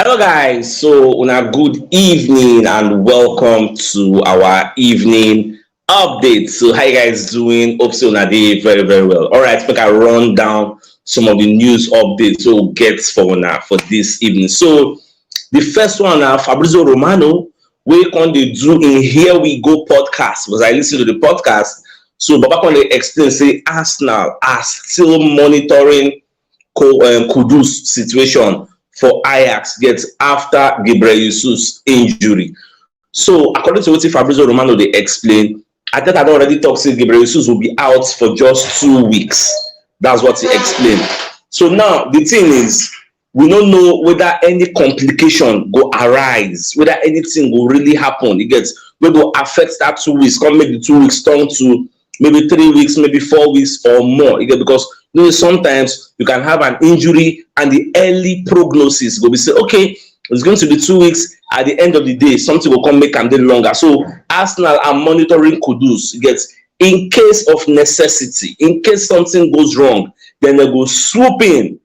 Hello guys, so una good evening and welcome to our evening update. So how you guys doing? Hope so una dey very well. Alright, make I run down some of the news updates so get for una for this evening. So the first one na Fabrizio Romano wey come dey do in Here We Go podcast because I listen to the podcast. So Baba come dey explain say Arsenal are still monitoring Kudus situation for Ajax gets after Gabriel Jesus injury. So according to what Fabrizio Romano they explain, I think I already talked say Gabriel Jesus will be out for just 2 weeks. That's what he explained. So now the thing is, we don't know whether any complication go arise, whether anything will really happen. It gets we go affect that 2 weeks, come make the 2 weeks turn to maybe 3 weeks, maybe 4 weeks or more. Because sometimes you can have an injury and the early prognosis will be say, okay, it's going to be 2 weeks. At the end of the day, something will come make them longer. So Arsenal are monitoring Kudus. Gets in case of necessity, in case something goes wrong, then they go swoop in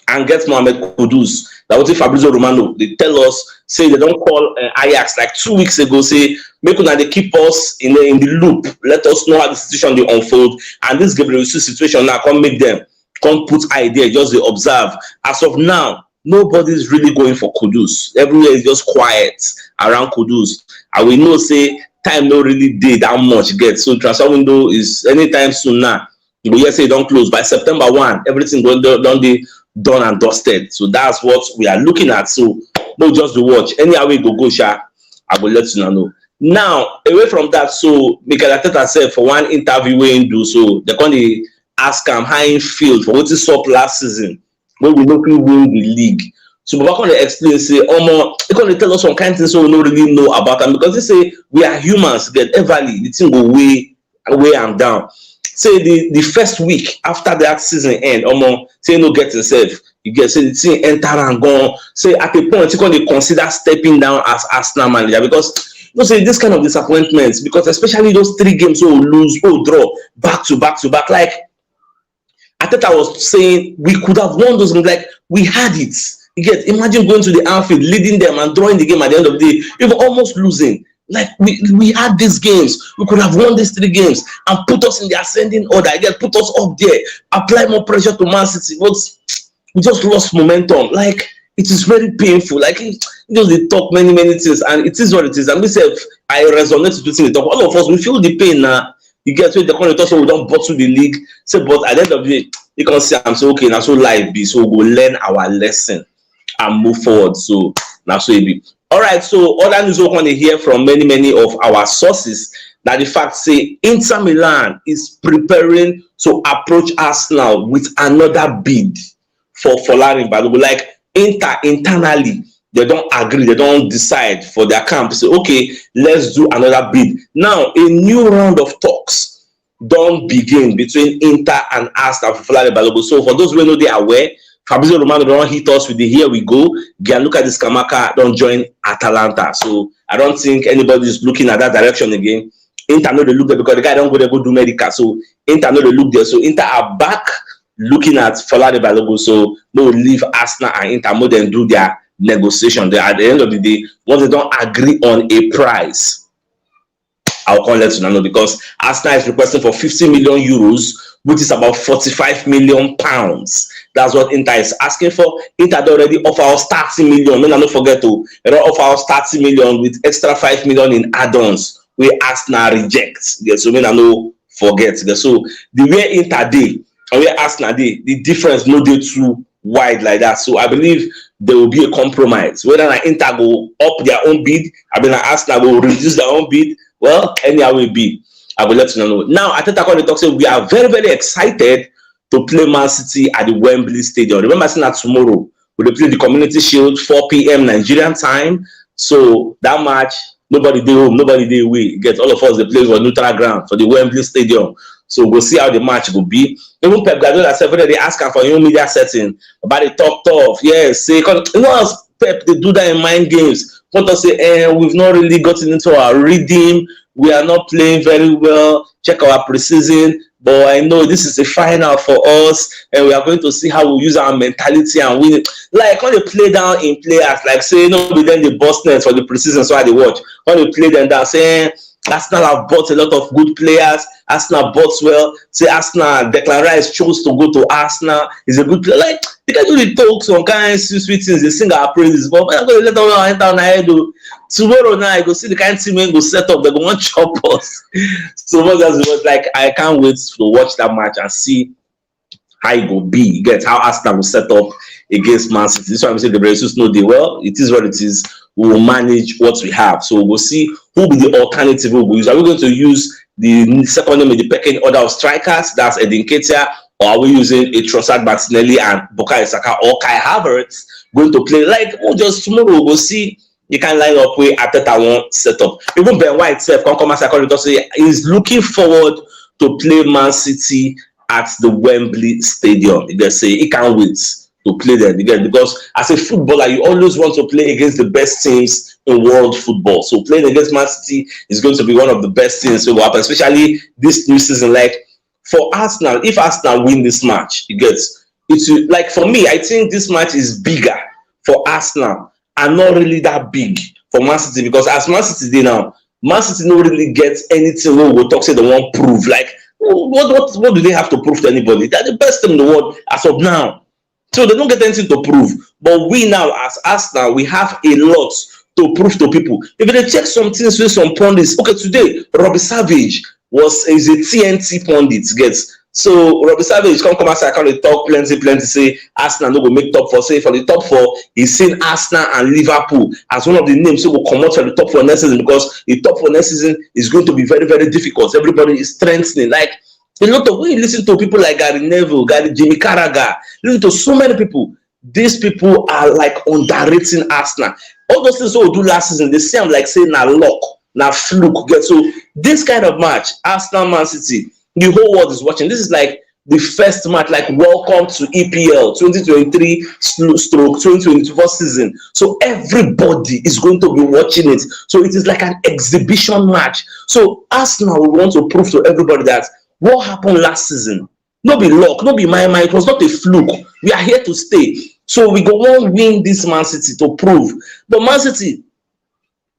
and get Mohamed Kudus. That was Fabrizio Romano. They tell us, say they don't call Ajax like 2 weeks ago, say, make una they keep us in the loop. Let us know how the situation they unfold. And this Gabriel Jesus situation now come make them come put idea, just they observe. As of now, nobody's really going for Kudus. Everywhere is just quiet around Kudus. And we know say time no really did that much get. So transfer window is anytime soon now. You will say don't close. By September 1, everything done and dusted. So that's what we are looking at. So no just the watch. Anyhow we go sha, I will let you know. Now, away from that, so Mikel Arteta said for one interview we do so they can ask him how he feel for what he saw last season when we don't win the league. So Baba can explain say, he can tell us some kind of things so we don't really know about them because they say we are humans, get everly the thing go way and down. Say the first week after that season end, say no get himself. You get say the thing enter and gone. Say at a point you can consider stepping down as Arsenal manager because say this kind of disappointments because especially those 3 games so lose or draw back to back like I thought I was saying we could have won those games like we had it. You get imagine going to the Anfield, leading them and drawing the game at the end of the day, even almost losing. Like we had these games, we could have won these 3 games and put us in the ascending order. Again, put us up there, apply more pressure to Man City. But we just lost momentum. Like it is very painful. Like they talk many things, and it is what it is. And we say I resonate with the talk. All of us we feel the pain now. You get to the corner so we don't bottle the league. Say, but at the end of the day, you can say I'm so okay now. So life be so we'll learn our lesson and move forward. So now so it be. All right, so other news we want to hear from many of our sources that the fact say Inter Milan is preparing to approach Arsenal with another bid for Folarin Balogun. Like Inter internally, they don't agree, they don't decide for their camp. Say, okay, let's do another bid. Now, a new round of talks don't begin between Inter and Arsenal for Folarin Balogun. So for those who know they are aware, Fabrizio Romano don't hit us with the Here We Go. Gianluca Di Scamacca don't join Atalanta. So I don't think anybody is looking at that direction again. Inter know they look there because the guy don't go there go do medical. So Inter know they look there. So Inter are back looking at Folarin Balogun. So they will leave Arsenal and Inter more than do their negotiation. They, at the end of the day, once they don't agree on a price, I'll call let you know because Arsenal is requesting for 50 million euros, which is about 45 million pounds. That's what Inter is asking for. Inter already offer us 30 million. May I not forget to they don't offer us 30 million with extra 5 million in add-ons. We Arsenal reject. Yes, so may I not forget. Yes, so the way Inter day and where Arsenal day, the difference no day too wide like that. So I believe there will be a compromise. Whether Inter go up their own bid, I mean Arsenal will reduce their own bid. Well, anyhow will be. I will let you know. Now, I think I talk say we are very excited to play Man City at the Wembley Stadium. Remember, saying that tomorrow we'll play the Community Shield 4 p.m. Nigerian time. So that match, nobody day home, nobody day away. Get all of us the place for neutral ground for the Wembley Stadium. So we'll see how the match will be. Even Pep Guardiola said they ask him for your media setting about the talk tough. Yes, say you know how Pep they do that in mind games. Want to say, we've not really gotten into our rhythm. We are not playing very well. Check our preseason. but I know this is a final for us, and we are going to see how we use our mentality and win it. Like when they play down in players, like say no, but then they bust net for the preseason, so I they watch. When they play them down, saying Arsenal have bought a lot of good players. Arsenal bought well. Say Arsenal, Declan Rice chose to go to Arsenal. He's a good player. Like they can do the talk, some kind of sweet things. They sing our praises, but I'm going to let them enter on head. Tomorrow night, I go see the kind of team when go set up. They go want chop us. So what was like, I can't wait to watch that match and see how it will be. Get how Arsenal will set up against Man City. This is why we say the Brazilians know they well. It is what it is. We will manage what we have. So we'll see who will be the alternative we will use. Are we going to use the second name in the pecking order of strikers? That's Edin Ketia. Or are we using a Trossard, Martinelli, and Bukayo Saka or Kai Havertz going to play? Like, just tomorrow we'll see. You can line up with Arteta one setup. Even Ben White self can come as I say he's looking forward to play Man City at the Wembley Stadium. They say he can't wait to play there again, because as a footballer you always want to play against the best teams in world football. So playing against Man City is going to be one of the best things that will happen, especially this new season. Like for Arsenal, if Arsenal win this match, it's like, for me, I think this match is bigger for Arsenal and not really that big for Man City, because as Man City now, Man City don't really get anything where we talk say they won't prove. Like what do they have to prove to anybody? They're the best team in the world as of now. So they don't get anything to prove. But we now, as Arsenal, we have a lot to prove to people. If they check some things with some pundits, okay, today, Robbie Savage is a TNT pundit, gets. So Robbie Savage come outside, they talk plenty, say Arsenal no go make top four. Say for the top four, he's seen Arsenal and Liverpool as one of the names who will come out for the top four next season, because the top four next season is going to be very, very difficult. Everybody is strengthening. Like, a lot of when you listen to people like Gary Neville, Jimmy Carragher, listen to so many people. These people are like underrating Arsenal. All those things we do last season, they seem like saying na luck, na fluke. So this kind of match, Arsenal Man City, the whole world is watching. This is like the first match, like welcome to EPL 2023/2024 season. So everybody is going to be watching it. So it is like an exhibition match. So Arsenal will want to prove to everybody that what happened last season, no be luck, no be my, it was not a fluke. We are here to stay. So we go on win this Man City to prove. But Man City,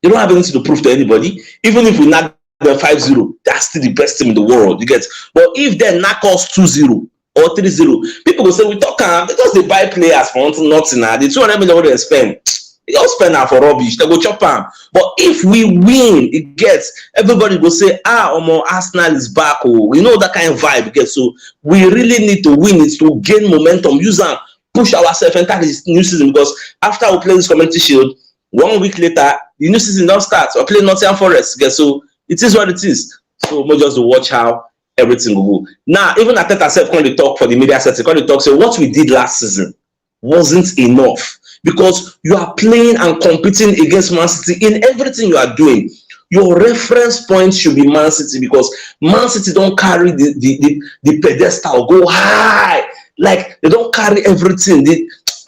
they don't have anything to prove to anybody. Even if we knock them 5-0, that's still the best team in the world. You get. But if they knock us 2-0 or 3-0, people will say we talk because they buy players for nothing. The 200 million they spend. They don't spend that for rubbish. They go chop them. But if we win, it gets, everybody will say, Arsenal is back. Oh, you know that kind of vibe. Gets. So we really need to win it to gain momentum. Use and push ourselves into this new season, because after we play this Community Shield, 1 week later, the new season don't start. We're playing Nottingham Forest. Gets. So it is what it is. So we'll just watch how everything will go. Now, even Arteta self when they talk for the media setting, when they talk, say what we did last season wasn't enough. Because you are playing and competing against Man City in everything you are doing. Your reference point should be Man City, because Man City don't carry the pedestal, go high. Like, they don't carry everything.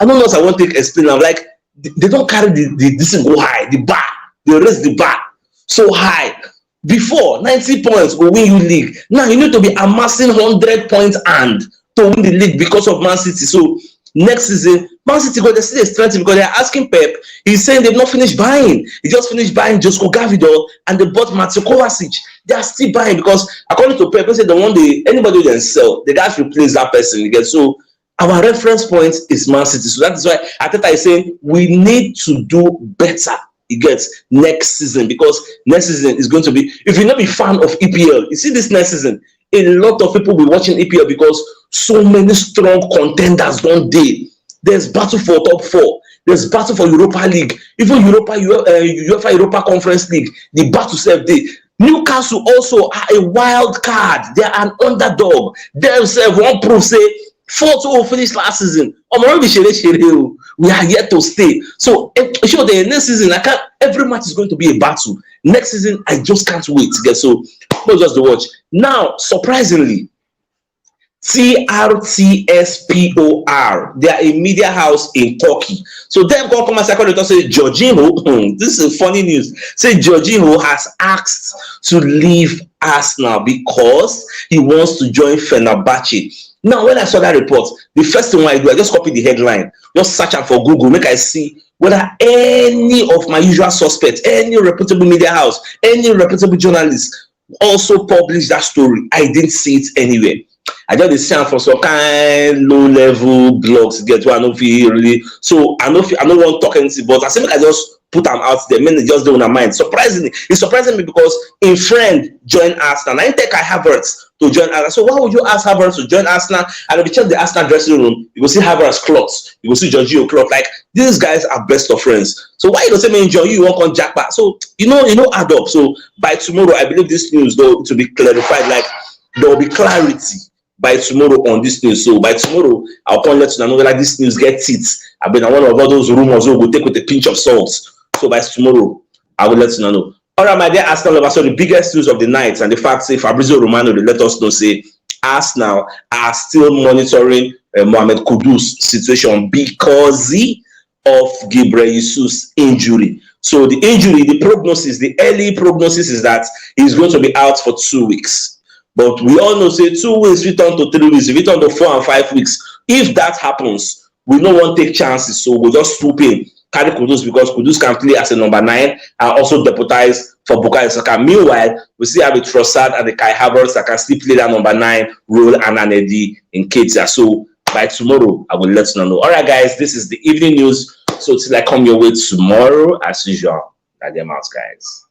I don't know if I want to explain now. Like, they don't carry this thing go high, the bar. They raise the bar so high. Before, 90 points will win you league. Now, you need to be amassing 100 points and to win the league because of Man City. So, next season, Man City got the strength because they're asking Pep. He's saying they've not finished buying. He just finished buying Josko Gavidor and they bought Mateo Kovacic. They are still buying because according to Pep, they said anybody they sell, they guys replace that person again. So our reference point is Man City. So that is why Arteta is saying we need to do better. It gets next season, because next season is going to be, if you not be fan of EPL, you see this next season, a lot of people will be watching EPL because so many strong contenders don't they. There's battle for top four. There's battle for Europa League. Even UEFA Europa Conference League. The battle self day. Newcastle also are a wild card. They are an underdog. They themselves won't prove say 4-2 finish last season. We are yet to stay. So sure, the next season every match is going to be a battle. Next season, I just can't wait to get so not just to watch. Now, surprisingly, TRTSPOR, they are a media house in Turkey. So them come and say Jorginho, this is funny news. Say Jorginho has asked to leave Arsenal because he wants to join Fenerbahce. Now, when I saw that report, the first thing I do, I just copy the headline, just search am for Google, make I see whether any of my usual suspects, any reputable media house, any reputable journalist also published that story. I didn't see it anywhere. I just dey see am for some kind low level blogs get where I no fit really, so I no wan talk anything, but I say make I just put am out there, make they just dey una mind. Surprisingly, it's surprising me because im friend join Arsenal. Na im take Kai Havertz to join Arsenal. So why would you ask Havertz to join Arsenal? And if you check the Arsenal dressing room, you go see Havertz clothes, you go see Jorginho clothes. Like, these guys are best of friends. So why you don't say me enjoy you won't come jackpot? So you know add up. So by tomorrow, I believe this news though to be clarified. Like, there will be clarity by tomorrow on this news. So by tomorrow, I'll come let you know whether this news gets teeth. I've been one of all those rumors who will take with a pinch of salt. So by tomorrow, I will let you know. All right, my dear Arsenal lovers. So the biggest news of the night and the fact say Fabrizio Romano they let us know say Arsenal are still monitoring Mohamed Kudus situation because of Gabriel Jesus' injury. So the injury, the prognosis, the early prognosis is that he's going to be out for 2 weeks. But we all know say 2 weeks return to 3 weeks, return to 4 and 5 weeks. If that happens, we no want to take chances, so we'll just swoop in, carry Kudus because Kudus can play as a number 9 and also deputize for Bukayo Saka. Meanwhile, we still have a Trossard and the Kai Havertz that can still play that number 9 role and an Eddie in Ketia. So by tomorrow, I will let you know. All right, guys, this is the evening news. So till I come your way tomorrow, as usual, at them out, guys.